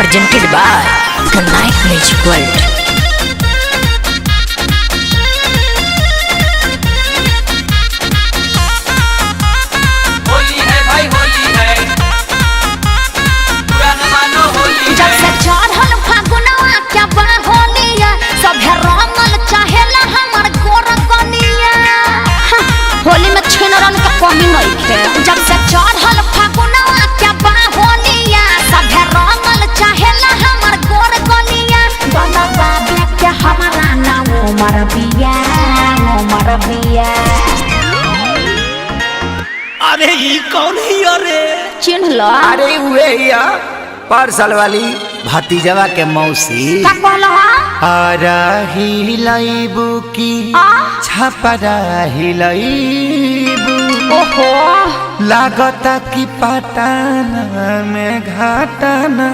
presented by the Night Music World. Holi में छिनरन के कमी नहीं है। जब से चढ़ल फागुनवा क्या बाहोलिया सभे रंगल चाहेला हमर गोर गलिया बाबा बाबे के हमारा नाम उमर बिया। अरे ये कौन है? अरे चिन्ह लो। अरे हुए या पार्सल वाली भतीजवा के मौसी का कहलो आरा हिलाइबू की छपरा हिलाइबू। ओहो लागता की पटाना में घाटाना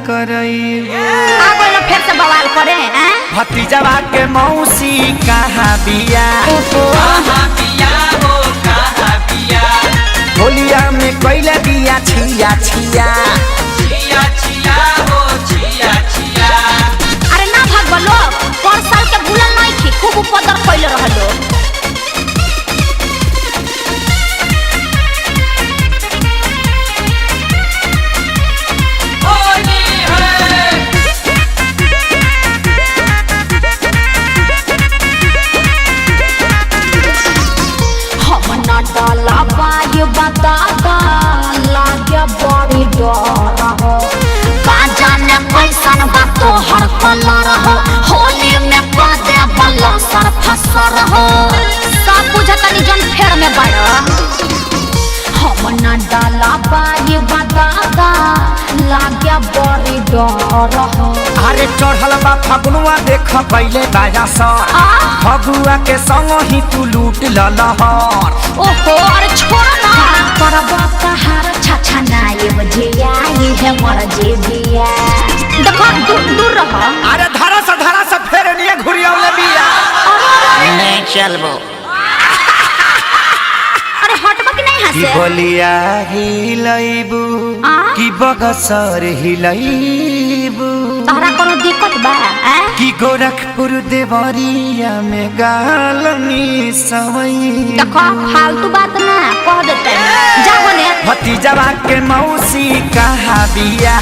करइबू। आगे ना फिर से बवाल करे हैं। भतीजवा के मौसी कहाँ बिया? ओहो होलिया में कोइला बिया छिया छिया। अरे ना भाग लोग पर साल के भूलल नहीं थी खूब उपद्र कइले रहलो। हम ना डाला बाय बताता लागे बड़ी डर हो का जाने कैसन बात तो हर कलर हो होली में पदे बल्ला सर फसर हो सब बुझतनी जन फेर में बड़ा। हम ना डाला बाय बताता लागे बड़ी डर हो। अरे चढ़ल बा फगुआ देख पहले बाजा सा फगुआ के संग ही तू लूट ललहर। ओहो अरे छोड़ ना करबा कहार छछा नाये बजिया ये है मर जे बिया। देखो दूर रह। अरे धारा से फेर निये घुरियावले बिया। नहीं चलबो। अरे हटबा कि नहीं की हंसे। बोलिया हिलाइबू की बगसर हिलाइबू। तहरा कोनो दिक्कत बा की गोरखपुर देवरिया में गालनी सवई। देखो फालतू बात ना कह देते जाओ ने। भतीजवा के मौसी कहाँ बिया?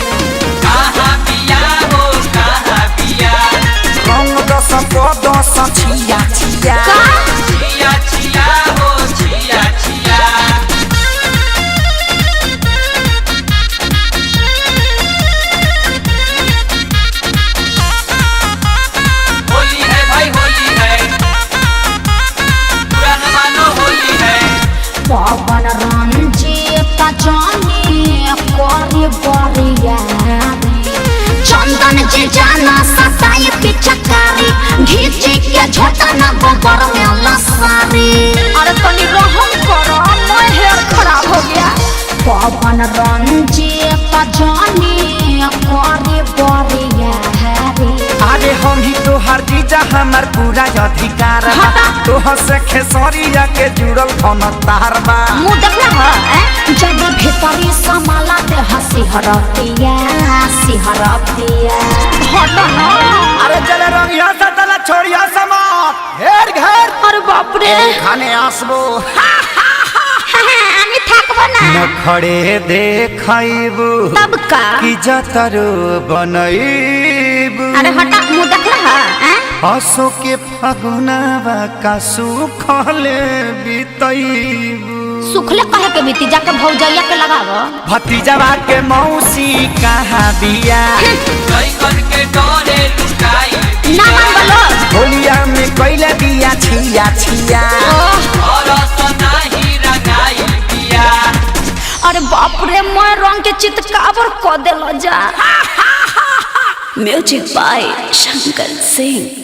रंग दस को दस छिया छिया। पवन रंजीत जानी कोरी बरिया चंदन जे जाना सताई पिचकारी घीचे के झोटा ना गोबर में लसारी। अरे तनी रहम करो मैं हेयर खराब हो गया। पवन रंजीत जानी कोरी बरिया अरे हम ही तोहर जीजा हमार पूरा अधिकार बा। तोहर से खेसरिया के जुड़ल कौन तार बा? मुँह देखना है जब भीतरी समाला ते हंसी हरतिया हट ना। अरे चले रंगिया से तला छोड़िया समात घेर घेर। अरे बाप रे खाने आसबो আমি থাকবো না। नखड़े देखइबू तब का की जतरो बनइबू। अरे हटा मुँह देखना है। हसो के फगुनावा का सुखले बितइबू। सुखले कहे के बीती जाके भौजैया के लगावो। भतीजवा के मौसी कहाँ बिया? ना मान बोलो। होलिया में कोइला बिया छिया छिया। अरे बाप रे मैं रंग के चितकावर क देलो जा। Music by Shankar Singh.